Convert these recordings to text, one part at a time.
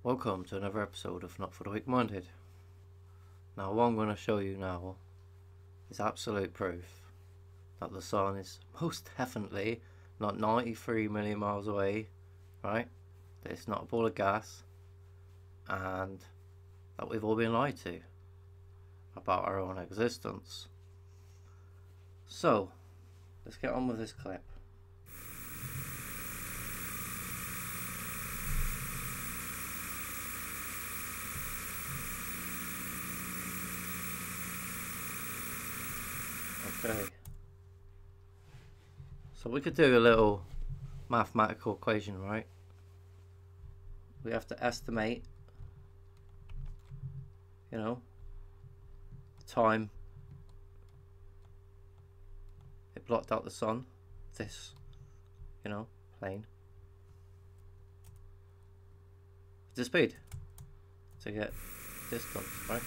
Welcome to another episode of Not for the Weak-Minded. Now what I'm going to show you now is absolute proof that the sun is most definitely not 93 million miles away, right? That it's not a ball of gas, and that we've all been lied to about our own existence. So, let's get on with this clip. Okay, so we could do a little mathematical equation, right? We have to estimate, the time it blocked out the sun, this, plane, the speed to get distance, right?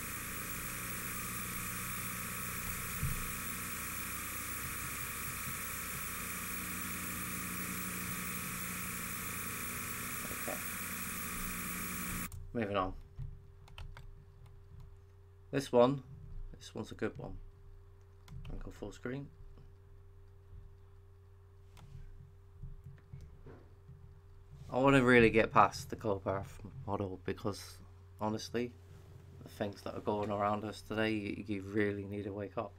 Moving on. This one's a good one. I'll go full screen. I want to really get past the globe Earth model because honestly, the things that are going around us today, you really need to wake up.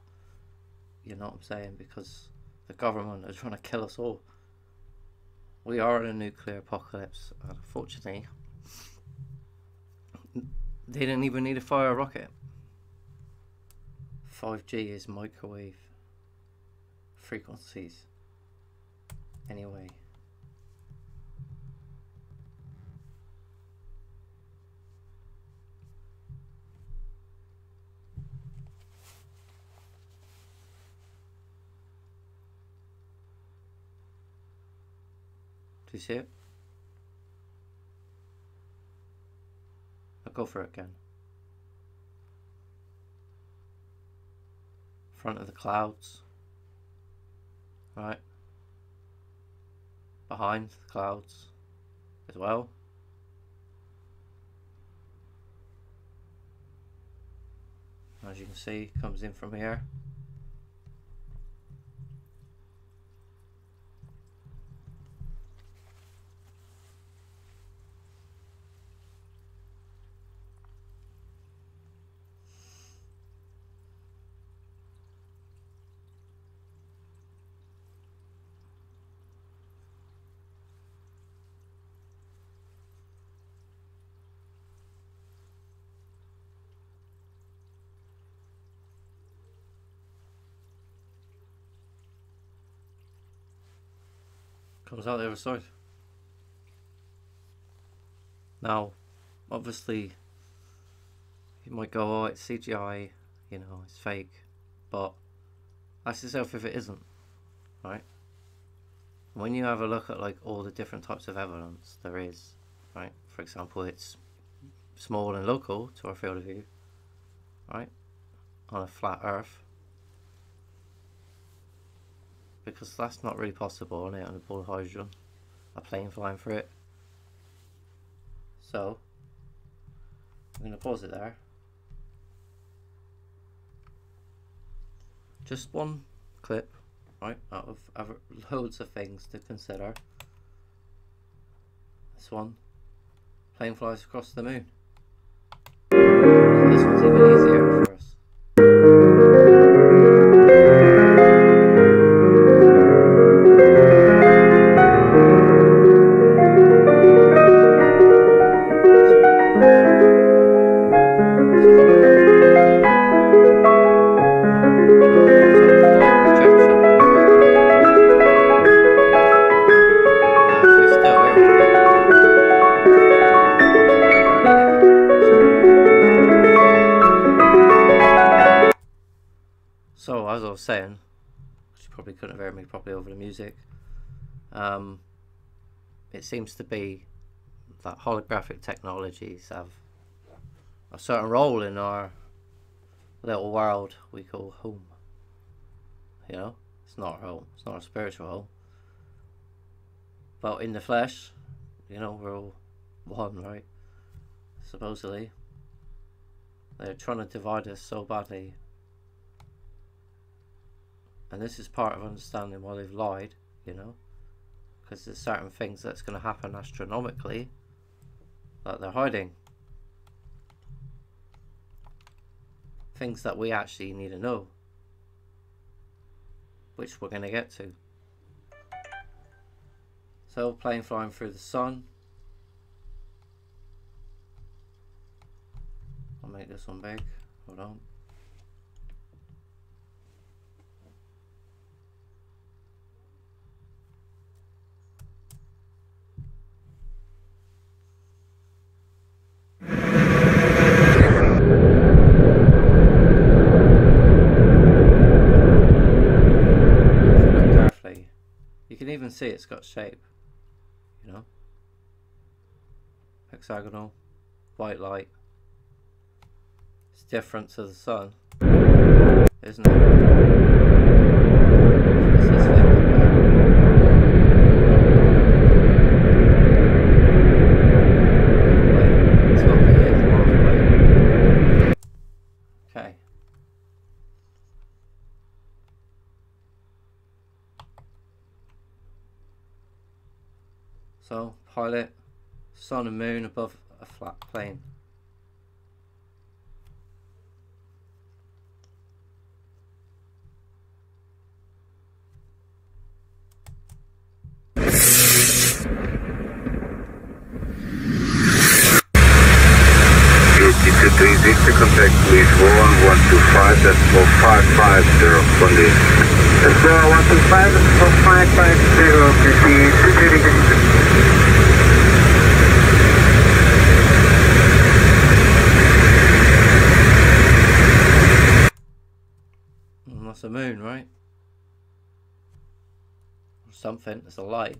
You know what I'm saying? Because the government is trying to kill us all. We are in a nuclear apocalypse, and unfortunately, they didn't even need to fire a rocket. 5G is microwave frequencies. Anyway. Do you see it? I'll go for it again. Front of the clouds. Right. Behind the clouds as well. As you can see, it comes in from here. Comes out the other side. Now, obviously, you might go, oh, it's CGI, it's fake, but ask yourself if it isn't, right? When you have a look at like all the different types of evidence there is, right? For example, it's small and local to our field of view, right? On a flat Earth. Because that's not really possible on it, on a ball of hydrogen, a plane flying through it. So I'm going to pause it there. Just one clip, right, out of loads of things to consider. This one, plane flies across the moon. So this one's even easier for us. So as I was saying, you probably couldn't have heard me properly over the music, it seems to be that holographic technologies have a certain role in our little world we call home. It's not our home, it's not our spiritual home, but in the flesh, we're all one, right? supposedly. They're trying to divide us so badly. And this is part of understanding why they've lied, you know. Because there's certain things that's going to happen astronomically that they're hiding. Things that we actually need to know. Which we're going to get to. So, plane flying through the sun. I'll make this one big. Hold on. You can even see it's got shape, you know, hexagonal, white light. It's different to the sun, isn't it? So this thing up there. It's got millions of miles away. Okay. So, pilot, sun and moon above a flat plane. To contact please 125, that's 4550 from the 125, that's 4550, proceed to duty. That's the moon, right? Or something, it's a light.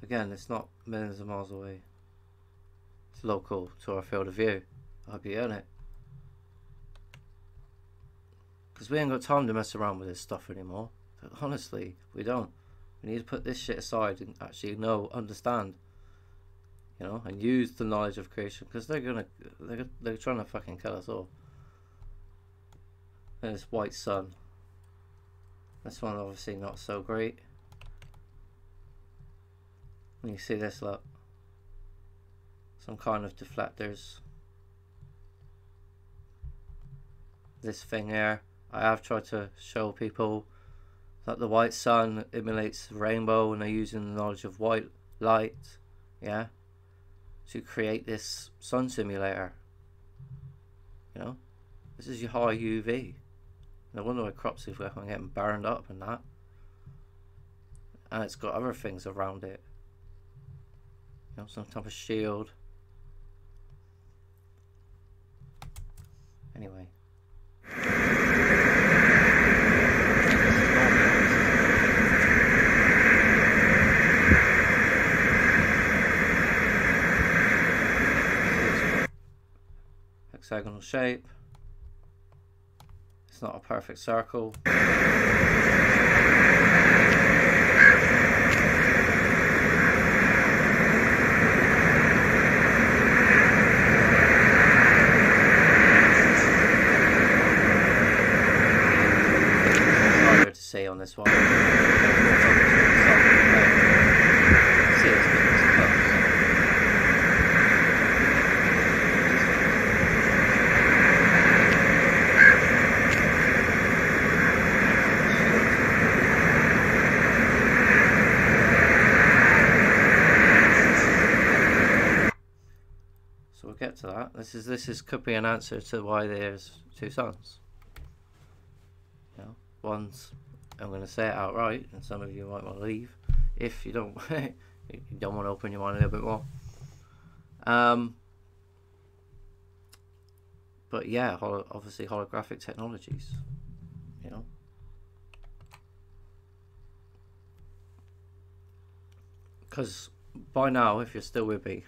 Again, it's not millions of miles away. It's local to our field of view. I hope you earn it. Because we ain't got time to mess around with this stuff anymore. Honestly, we don't. We need to put this shit aside and actually know, understand, you know, and use the knowledge of creation. Because they're trying to fucking kill us all. And this white sun. This one obviously not so great. You see this, look, some kind of deflectors. This thing here, I have tried to show people that the white sun emulates the rainbow, and they're using the knowledge of white light, yeah, to create this sun simulator. You know, this is your high UV. No wonder why crops are getting burned up and that. And it's got other things around it. You know, some type of shield. Anyway. Hexagonal shape. It's not a perfect circle. Say on this one. See, it's close. get to that. This could be an answer to why there's two suns. You know, one's, I'm going to say it outright, and some of you might want to leave if you don't you don't want to open your mind a little bit more. But yeah, obviously holographic technologies, you know. Because by now, if you're still with me,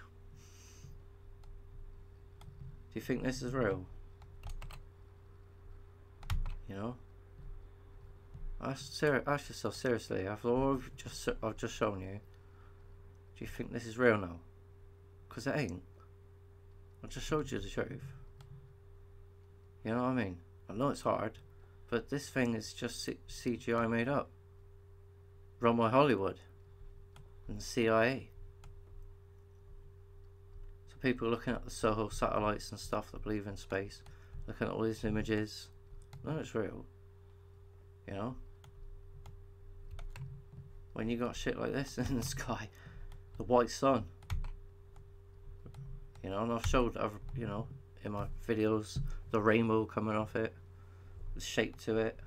do you think this is real? You know? Ask yourself seriously, after all I've just shown you, do you think this is real now? Because it ain't. I just showed you the truth. You know what I mean? I know it's hard, but this thing is just CGI made up. Run by Hollywood and the CIA. So people looking at the Soho satellites and stuff that believe in space, looking at all these images, no, it's real. You know? When you got shit like this in the sky, the white sun. You know, and I've showed, you know, in my videos, the rainbow coming off it, the shape to it,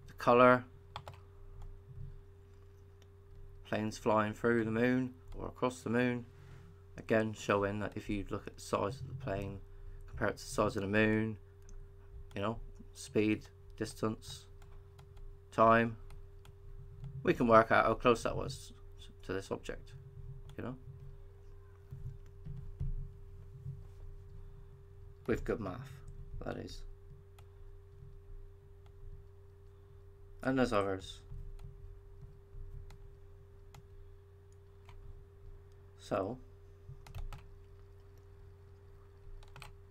the colour, planes flying through the moon or across the moon, again showing that if you look at the size of the plane, compare it to the size of the moon, you know, speed, distance, time, we can work out how close that was to this object, you know, with good math, that is. And there's others. So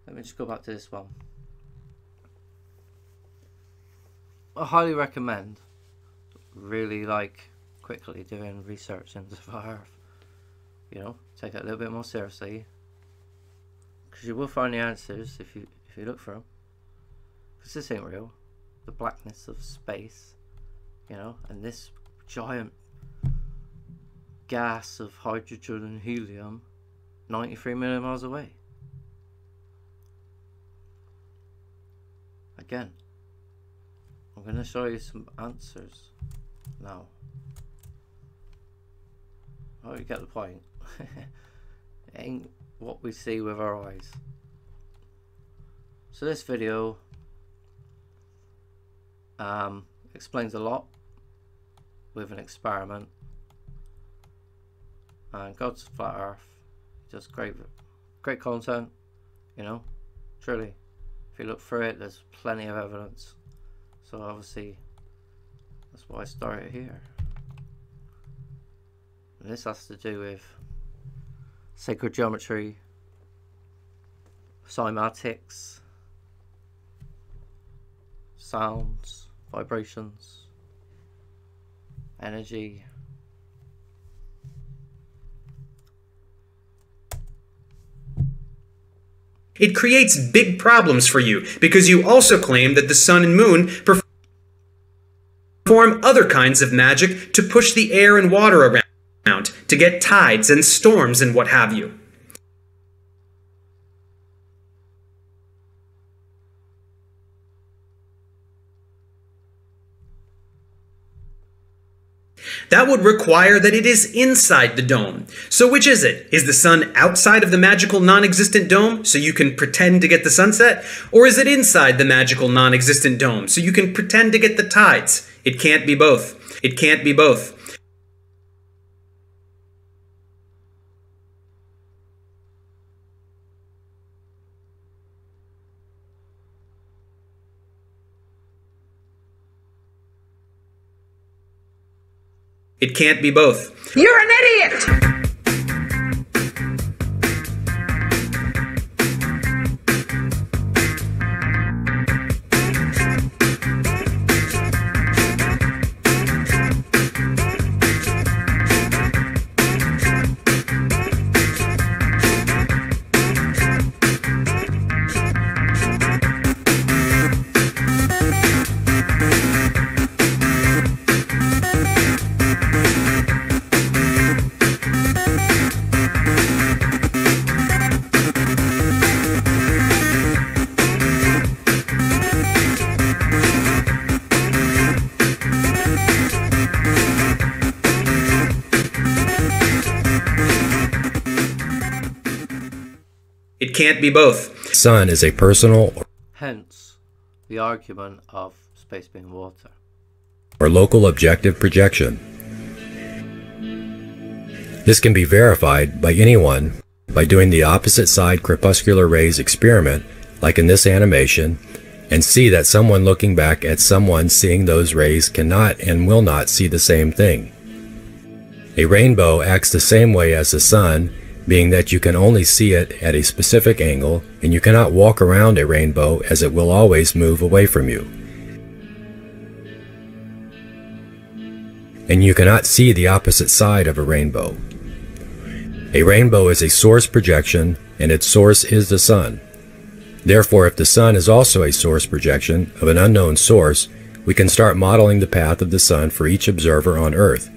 let me just go back to this one. I highly recommend really quickly doing research into the Earth. You know, take it a little bit more seriously, because you will find the answers if you look for them. Because this ain't real. The blackness of space, you know, and this giant gas of hydrogen and helium 93 million miles away. Again, I'm going to show you some answers now. Oh, you get the point. It ain't what we see with our eyes. So this video explains a lot with an experiment, and God's Flat Earth, just great content, you know, truly. If you look through it, there's plenty of evidence. So obviously that's why I started here. And this has to do with sacred geometry, cymatics, sounds, vibrations, energy. It creates big problems for you because you also claim that the sun and moon perform other kinds of magic to push the air and water around, to get tides and storms and what have you. That would require that it is inside the dome. So which is it? Is the sun outside of the magical non-existent dome so you can pretend to get the sunset? Or is it inside the magical non-existent dome so you can pretend to get the tides? It can't be both. It can't be both. It can't be both. You're an idiot! It can't be both. Sun is a personal Hence, the argument of space being water. or local objective projection. This can be verified by anyone by doing the opposite side crepuscular rays experiment, like in this animation, and see that someone looking back at someone seeing those rays cannot and will not see the same thing. A rainbow acts the same way as the sun, being that you can only see it at a specific angle, and you cannot walk around a rainbow as it will always move away from you. And you cannot see the opposite side of a rainbow. A rainbow is a source projection, and its source is the sun. Therefore, if the sun is also a source projection of an unknown source, we can start modeling the path of the sun for each observer on Earth.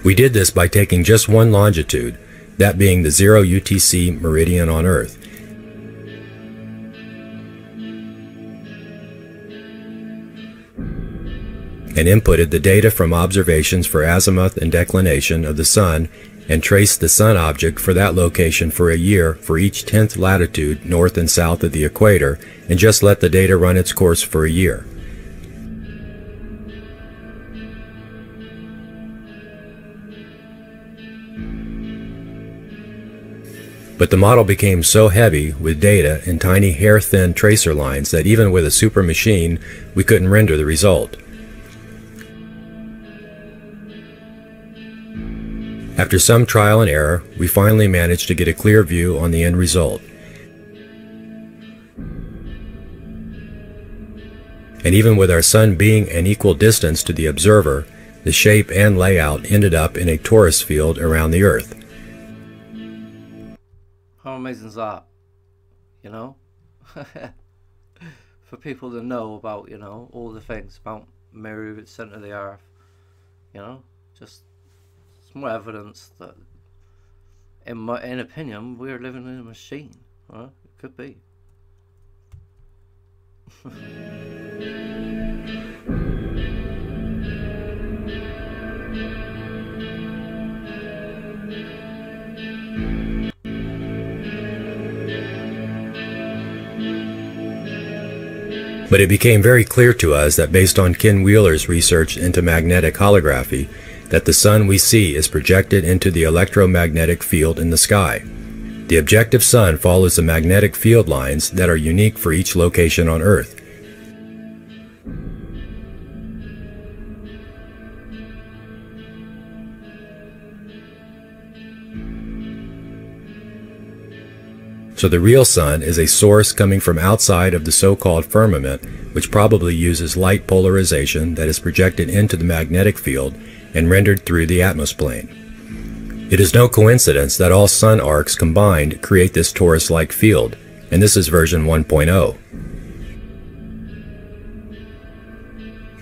We did this by taking just one longitude, that being the 0 UTC meridian on Earth. And inputted the data from observations for azimuth and declination of the sun and traced the sun object for that location for a year for each 10th latitude north and south of the equator, and just let the data run its course for a year. But the model became so heavy with data and tiny hair-thin tracer lines that even with a super machine, we couldn't render the result. After some trial and error, we finally managed to get a clear view on the end result. And even with our sun being an equal distance to the observer, the shape and layout ended up in a torus field around the Earth. How amazing is that? You know? For people to know about, you know, all the things about Meru, its centre of the Earth. You know? Just more evidence that, in my opinion, we're living in a machine. Right? It could be. But it became very clear to us that based on Ken Wheeler's research into magnetic holography, that the sun we see is projected into the electromagnetic field in the sky. The objective sun follows the magnetic field lines that are unique for each location on Earth. So the real sun is a source coming from outside of the so-called firmament, which probably uses light polarization that is projected into the magnetic field and rendered through the atmosphere. It is no coincidence that all sun arcs combined create this torus-like field, and this is version 1.0.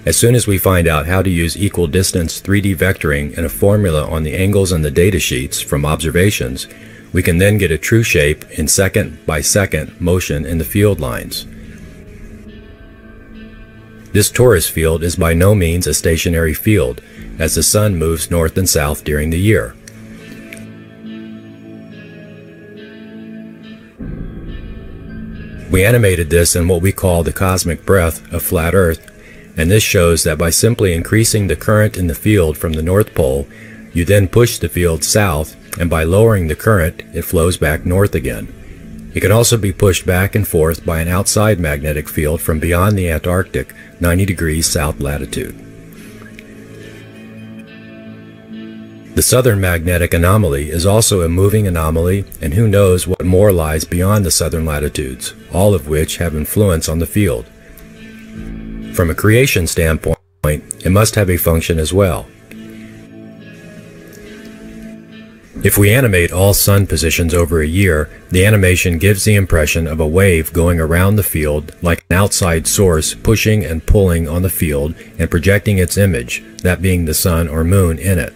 As soon as we find out how to use equal distance 3D vectoring and a formula on the angles and the data sheets from observations, we can then get a true shape in second-by-second motion in the field lines. This torus field is by no means a stationary field, as the sun moves north and south during the year. We animated this in what we call the cosmic breath of flat Earth, and this shows that by simply increasing the current in the field from the North Pole, you then push the field south, and by lowering the current, it flows back north again. It can also be pushed back and forth by an outside magnetic field from beyond the Antarctic, 90 degrees south latitude. The southern magnetic anomaly is also a moving anomaly, and who knows what more lies beyond the southern latitudes, all of which have influence on the field. From a creation standpoint, it must have a function as well. If we animate all sun positions over a year, the animation gives the impression of a wave going around the field like an outside source pushing and pulling on the field and projecting its image, that being the sun or moon, in it.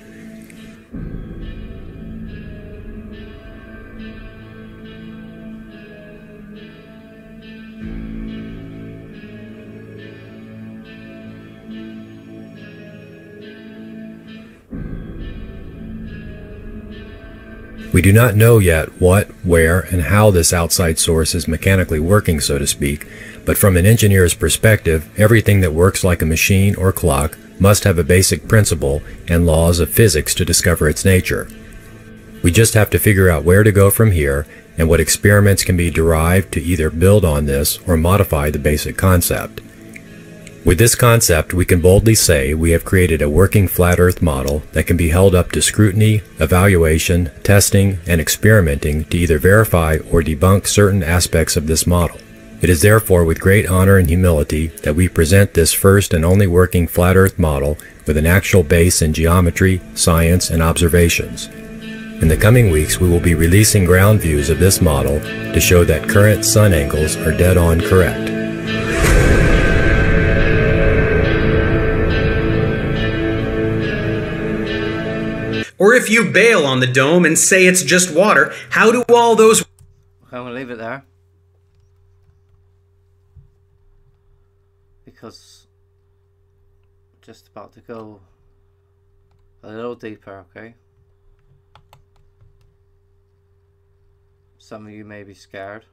We do not know yet what, where, and how this outside source is mechanically working, so to speak, but from an engineer's perspective, everything that works like a machine or clock must have a basic principle and laws of physics to discover its nature. We just have to figure out where to go from here and what experiments can be derived to either build on this or modify the basic concept. With this concept, we can boldly say we have created a working flat Earth model that can be held up to scrutiny, evaluation, testing, and experimenting to either verify or debunk certain aspects of this model. It is therefore with great honor and humility that we present this first and only working flat Earth model with an actual base in geometry, science, and observations. In the coming weeks, we will be releasing ground views of this model to show that current sun angles are dead-on correct. Or if you bail on the dome and say it's just water, how do all those... I'm going to leave it there. Because I'm just about to go a little deeper, okay? Some of you may be scared.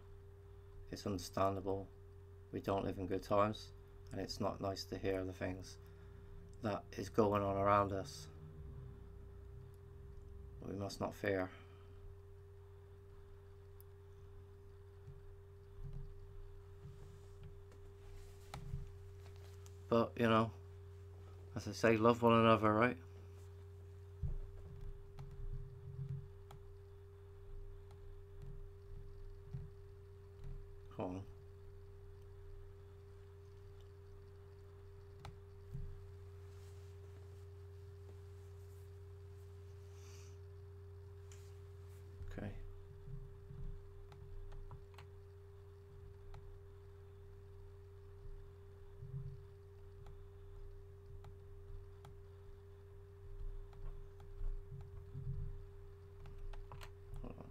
It's understandable. We don't live in good times, and it's not nice to hear the things that is going on around us. We must not fear. But, you know, as I say, love one another, right? Come on. Okay. Hold on.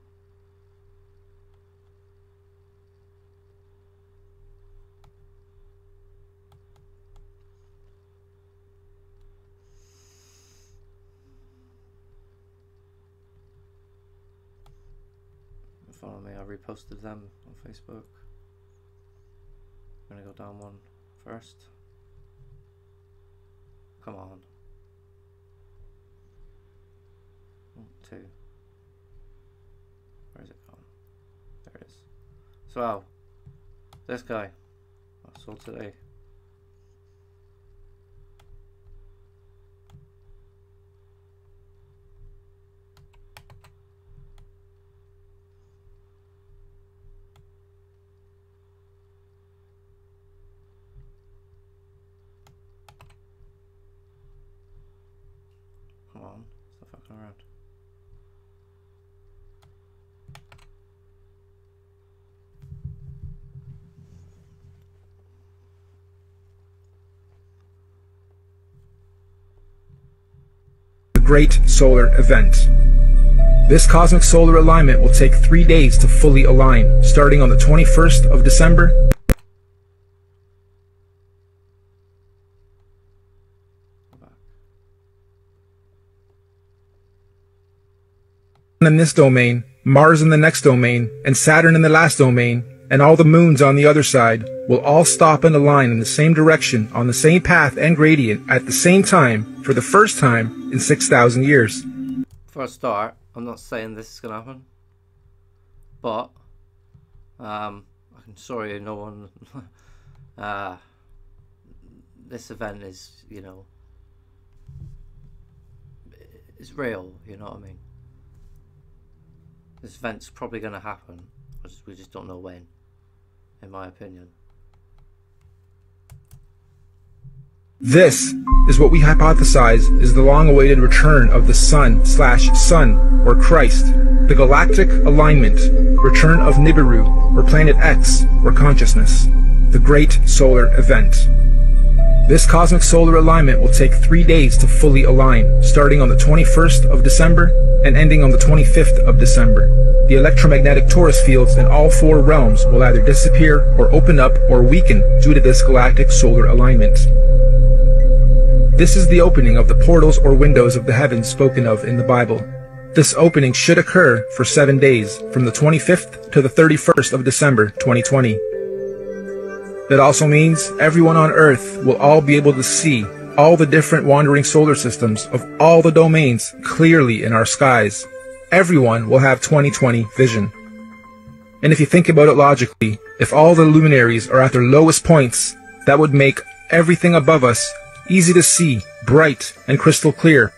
Follow me, I reposted them on Facebook. I'm gonna go down one first. Come on. 1, 2. Where's it gone? There it is. So, this guy I saw today. Come on, stop fucking around. The Great Solar Event. This cosmic solar alignment will take 3 days to fully align, starting on the 21st of December. In this domain, Mars in the next domain, and Saturn in the last domain, and all the moons on the other side will all stop and align in the same direction on the same path and gradient at the same time for the first time in 6,000 years. For a start, I'm not saying this is going to happen, but I can assure you no one this event is, you know, it's real, you know what I mean? This event's probably going to happen, we just don't know when, in my opinion. This is what we hypothesize is the long-awaited return of the Sun/Sun, or Christ, the galactic alignment, return of Nibiru, or Planet X, or consciousness, the Great Solar Event. This cosmic solar alignment will take 3 days to fully align, starting on the 21st of December and ending on the 25th of December. The electromagnetic torus fields in all 4 realms will either disappear or open up or weaken due to this galactic solar alignment. This is the opening of the portals or windows of the heavens spoken of in the Bible. This opening should occur for 7 days, from the 25th to the 31st of December 2020. That also means everyone on Earth will all be able to see all the different wandering solar systems of all the domains clearly in our skies. Everyone will have 2020 vision. And if you think about it logically, if all the luminaries are at their lowest points, that would make everything above us easy to see, bright, and crystal clear.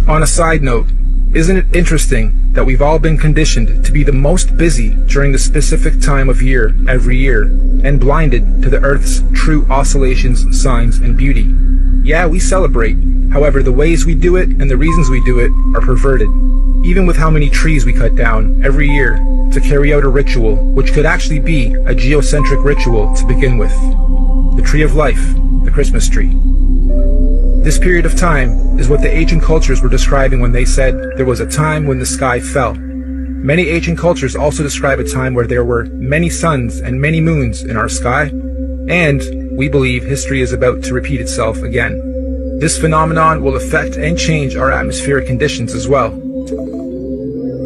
On a side note, isn't it interesting that we've all been conditioned to be the most busy during the specific time of year every year, and blinded to the Earth's true oscillations, signs, and beauty? Yeah, we celebrate. However, the ways we do it and the reasons we do it are perverted. Even with how many trees we cut down every year to carry out a ritual, which could actually be a geocentric ritual to begin with. The tree of life, the Christmas tree. This period of time is what the ancient cultures were describing when they said there was a time when the sky fell. Many ancient cultures also describe a time where there were many suns and many moons in our sky, and we believe history is about to repeat itself again. This phenomenon will affect and change our atmospheric conditions as well.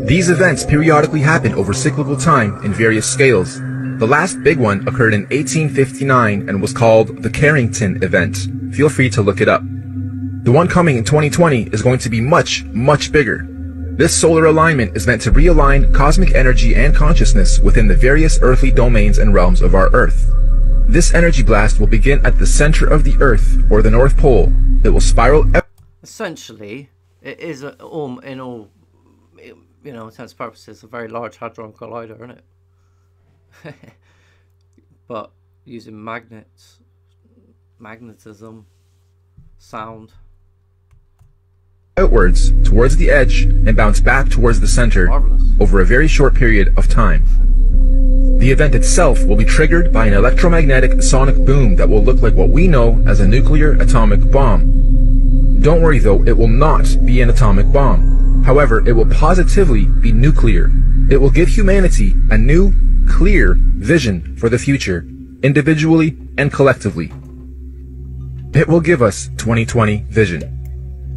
These events periodically happen over cyclical time in various scales. The last big one occurred in 1859 and was called the Carrington event. Feel free to look it up. The one coming in 2020 is going to be much, much bigger. This solar alignment is meant to realign cosmic energy and consciousness within the various earthly domains and realms of our Earth. This energy blast will begin at the center of the Earth, or the North Pole. It will spiral. Essentially, it is in all, you know, intents and purposes, a very large hadron collider, isn't it? But using magnets, magnetism, sound. Outwards, towards the edge, and bounce back towards the center. Marvelous. Over a very short period of time. The event itself will be triggered by an electromagnetic sonic boom that will look like what we know as a nuclear atomic bomb. Don't worry though, it will not be an atomic bomb. However, it will positively be nuclear. It will give humanity a new, clear vision for the future, individually and collectively. It will give us 2020 vision.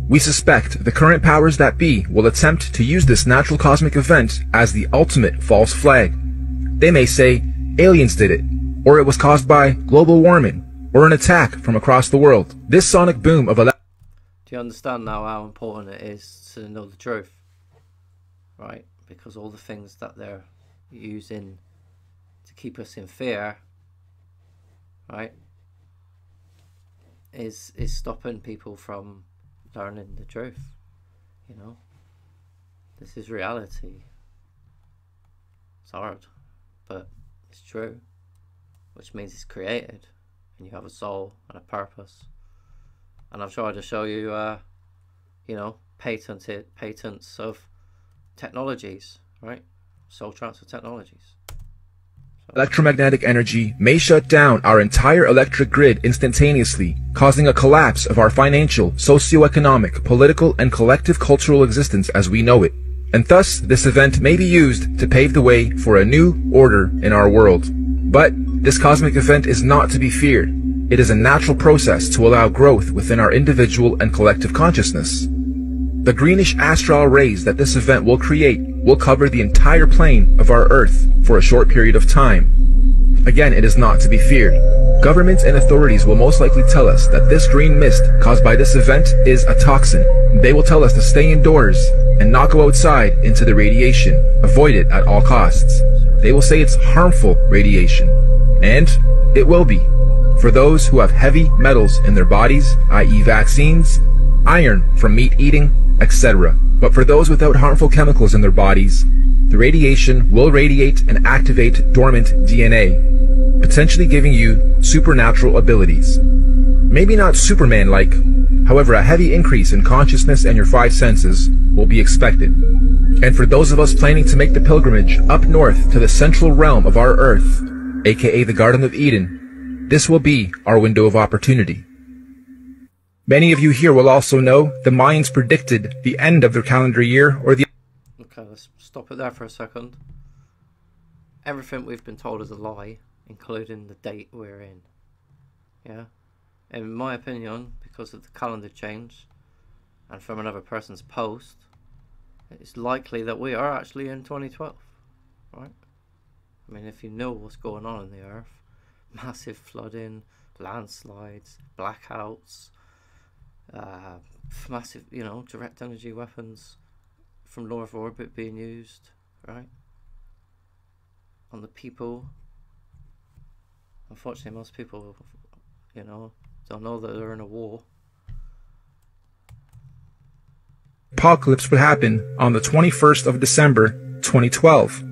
We suspect the current powers that be will attempt to use this natural cosmic event as the ultimate false flag. They may say aliens did it, or it was caused by global warming, or an attack from across the world. This sonic boom of Do you understand now how important it is to know the truth? Right? Because all the things that they're using to keep us in fear, right, is stopping people from learning the truth. You know, this is reality. It's hard, but it's true, which means it's created, and you have a soul and a purpose. And I've tried to show you, you know, patents of technologies, right? Soul transfer technologies. electromagnetic energy may shut down our entire electric grid instantaneously, causing a collapse of our financial, socio-economic, political, and collective cultural existence as we know it. And thus, this event may be used to pave the way for a new order in our world. But this cosmic event is not to be feared. It is a natural process to allow growth within our individual and collective consciousness. The greenish astral rays that this event will create will cover the entire plane of our Earth for a short period of time. Again, it is not to be feared. Governments and authorities will most likely tell us that this green mist caused by this event is a toxin. They will tell us to stay indoors and not go outside into the radiation. Avoid it at all costs. They will say it's harmful radiation. And it will be. For those who have heavy metals in their bodies, i.e. vaccines, iron from meat eating, etc. But for those without harmful chemicals in their bodies, the radiation will radiate and activate dormant DNA, potentially giving you supernatural abilities. Maybe not Superman-like, however a heavy increase in consciousness and your five senses will be expected. And for those of us planning to make the pilgrimage up north to the central realm of our Earth, aka the Garden of Eden, this will be our window of opportunity. Many of you here will also know the Mayans predicted the end of their calendar year or the... Okay, let's stop it there for a second. Everything we've been told is a lie, including the date we're in. Yeah? In my opinion, because of the calendar change and from another person's post, it's likely that we are actually in 2012, right? I mean, if you know what's going on in the Earth, massive flooding, landslides, blackouts, massive, you know, direct energy weapons from low Earth orbit being used, right, on the people. Unfortunately, most people, you know, don't know that they're in a war. Apocalypse would happen on the 21st of December, 2012.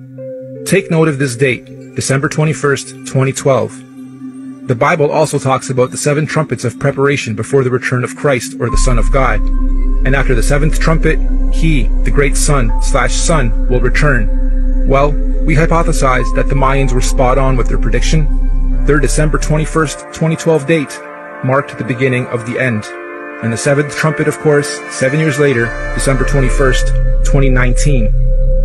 Take note of this date, December 21st, 2012. The Bible also talks about the 7 trumpets of preparation before the return of Christ, or the Son of God. And after the 7th trumpet, he, the great Son, will return. Well, we hypothesized that the Mayans were spot on with their prediction. Their December 21st, 2012 date marked the beginning of the end. And the 7th trumpet, of course, 7 years later, December 21st, 2019.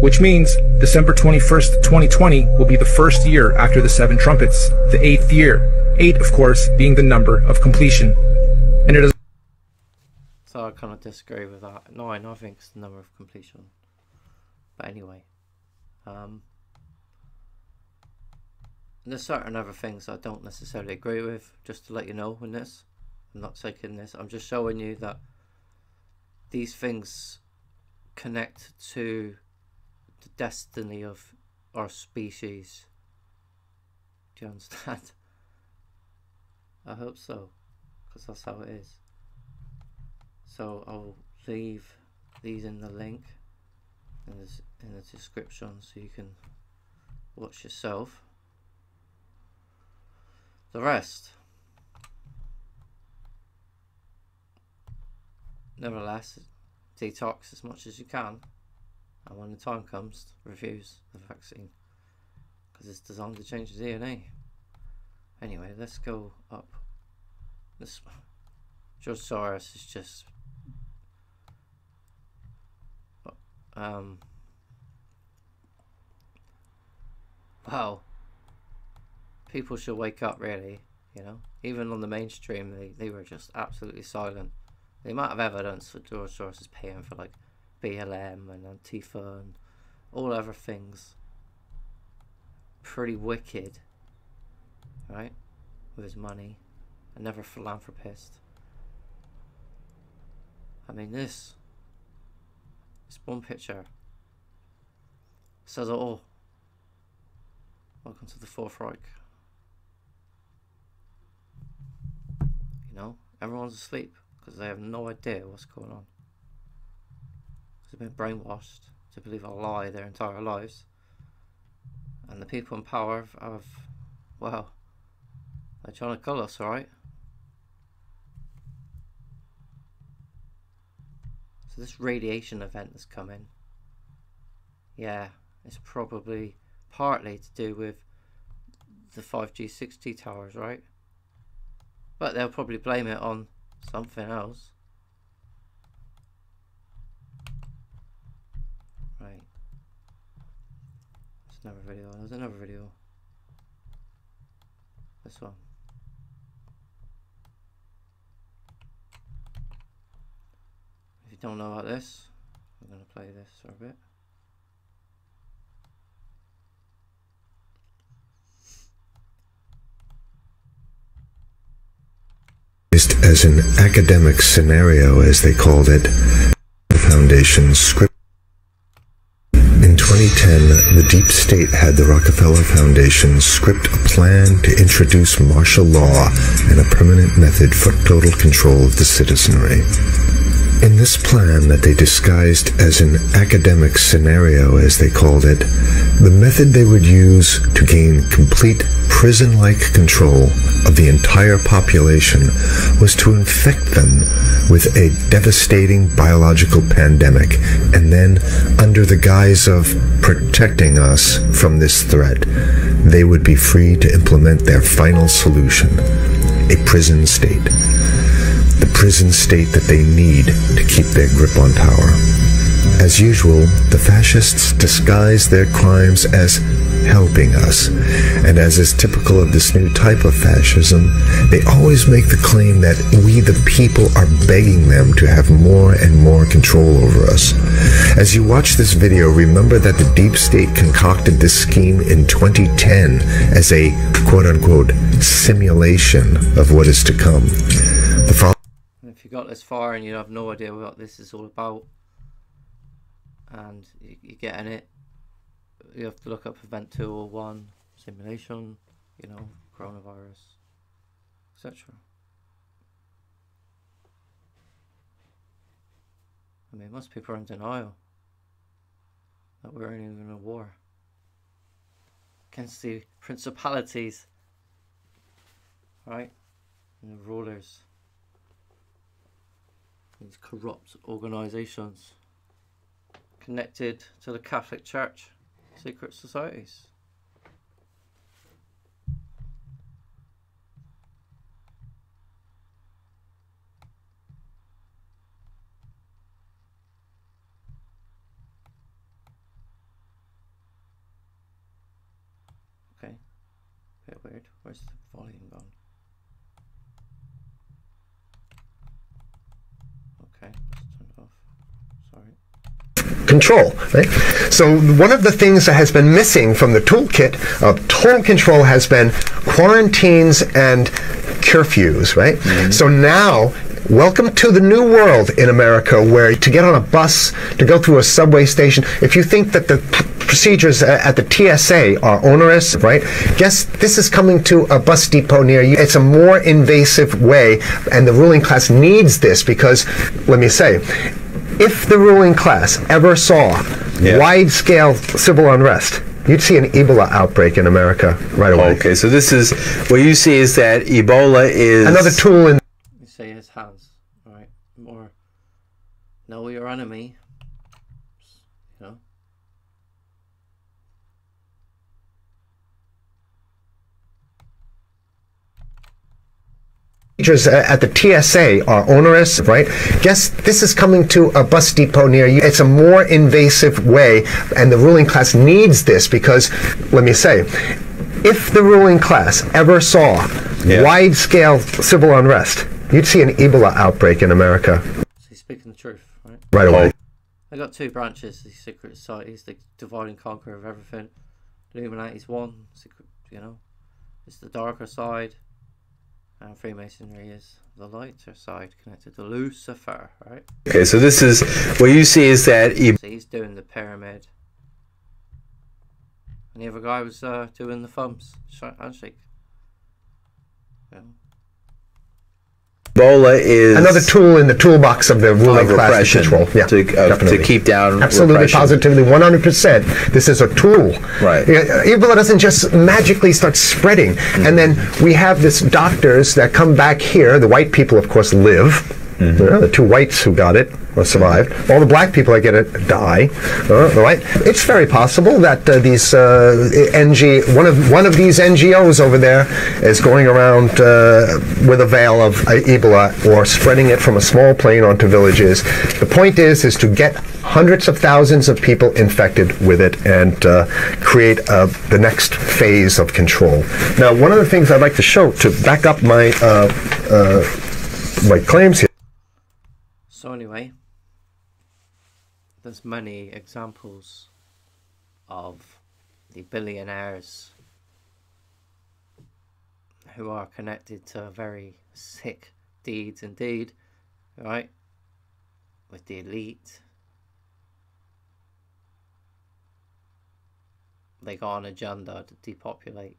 Which means December 21st, 2020 will be the first year after the 7 trumpets, the 8th year. 8, of course, being the number of completion. And it is... So I kind of disagree with that. No, I think it's the number of completion. But anyway. There's certain other things I don't necessarily agree with, just to let you know in this. I'm not taking this, I'm just showing you that these things connect to the destiny of our species. Do you understand? I hope so, because that's how it is. So I'll leave these in the link in the description so you can watch yourself. The rest, nevertheless, detox as much as you can, and when the time comes, refuse the vaccine, because it's designed to change the DNA. Anyway, let's go up. This George Soros is just wow. People should wake up, really, you know. Even on the mainstream, they were just absolutely silent. The amount of evidence that George Soros is paying for, like, BLM and Antifa and all other things, pretty wicked, right, with his money. Another philanthropist. I mean, this one picture says it all. Welcome to the Fourth Reich. You know, everyone's asleep because they have no idea what's going on. They've been brainwashed to believe a lie their entire lives. And the people in power have well, they're trying to kill us, right? So this radiation event that's coming, yeah, it's probably partly to do with the 5G, 6G towers, right? But they'll probably blame it on something else. Right. There's another video. There's another video. This one. If you don't know about this, I'm going to play this for a bit. As an academic scenario, as they called it, the Foundation's script. In 2010, the deep state had the Rockefeller Foundation script a plan to introduce martial law and a permanent method for total control of the citizenry. In this plan that they disguised as an academic scenario, as they called it, the method they would use to gain complete prison-like control of the entire population was to infect them with a devastating biological pandemic, and then, under the guise of protecting us from this threat, they would be free to implement their final solution, a prison state. The prison state that they need to keep their grip on power. As usual, the fascists disguise their crimes as helping us, and as is typical of this new type of fascism, they always make the claim that we the people are begging them to have more and more control over us. As you watch this video, remember that the deep state concocted this scheme in 2010 as a quote-unquote simulation of what is to come. If you got this far and you have no idea what this is all about, and you're getting it, you have to look up Event 201, simulation, you know, coronavirus, etc. I mean, most people are in denial that we're in a war against the principalities, right, and the rulers, these corrupt organizations connected to the Catholic Church, secret societies. Okay, bit weird. Where's the volume gone? Okay, let's turn it off. Sorry. Control, right? So one of the things that has been missing from the toolkit of total control has been quarantines and curfews, right? So now, welcome to the new world in America, where to get on a bus, to go through a subway station, if you think that the procedures at the TSA are onerous, right? Guess this is coming to a bus depot near you. It's a more invasive way, and the ruling class needs this because, let me say, if the ruling class ever saw wide-scale civil unrest, you'd see an Ebola outbreak in America right away. Okay, so this is, what you see is that Ebola is... another tool in... You say his hands, right? More know your enemy, you know? Procedures at the TSA are onerous, right? Guess this is coming to a bus depot near you. It's a more invasive way, and the ruling class needs this because, let me say, if the ruling class ever saw wide-scale civil unrest, you'd see an Ebola outbreak in America. So he's speaking the truth, right? Right away. They got two branches, these secret societies, the divide and conquer of everything. Illuminati's one, secret, you know, it's the darker side. And Freemasonry is the lighter side, connected to Lucifer, right? Okay, so this is, what you see is that... So he's doing the pyramid. And the other guy was doing the thumbs, handshake. Yeah. Ebola is... another tool in the toolbox of the ruling class to control. Yeah, to keep down absolutely, repression. positively, 100%. This is a tool. Right. Ebola doesn't just magically start spreading. And then we have this doctors that come back here. The white people, of course, live. The two whites who got it or survived. All the black people that get it die. Right? It's very possible that these one of these NGOs over there is going around with a veil of Ebola or spreading it from a small plane onto villages. The point is to get hundreds of thousands of people infected with it and create the next phase of control. Now, one of the things I'd like to show to back up my my claims here. So anyway, there's many examples of the billionaires who are connected to very sick deeds indeed, right? With the elite. They got an agenda to depopulate.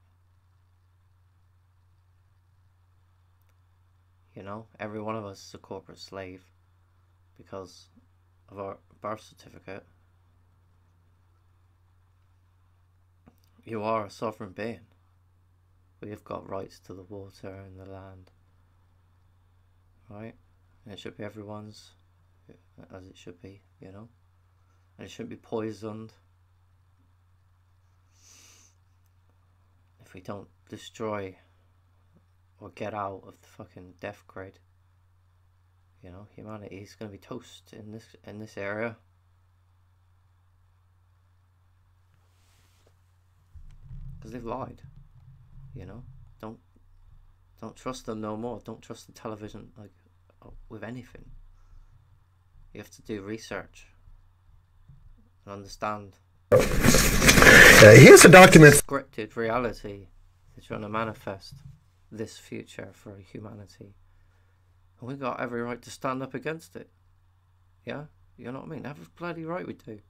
You know, every one of us is a corporate slave because of our birth certificate. You are a sovereign being. We have got rights to the water and the land. Right? And it should be everyone's, as it should be, you know? And it shouldn't be poisoned. If we don't destroy or get out of the fucking death grid, you know, humanity is going to be toast in this area. because they've lied. You know, don't trust them no more. Don't trust the television like with anything. You have to do research and understand. Here's a document. Scripted reality is trying to manifest this future for humanity, and we've got every right to stand up against it. Yeah, you know what I mean? Every bloody right we do.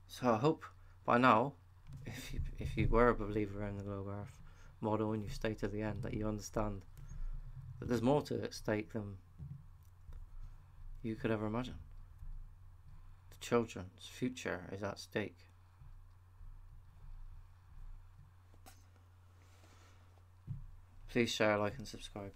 So I hope by now, if you were a believer in the globe Earth model and you stay to the end, that you understand that there's more to at stake than you could ever imagine. The children's future is at stake. Please share, like and subscribe.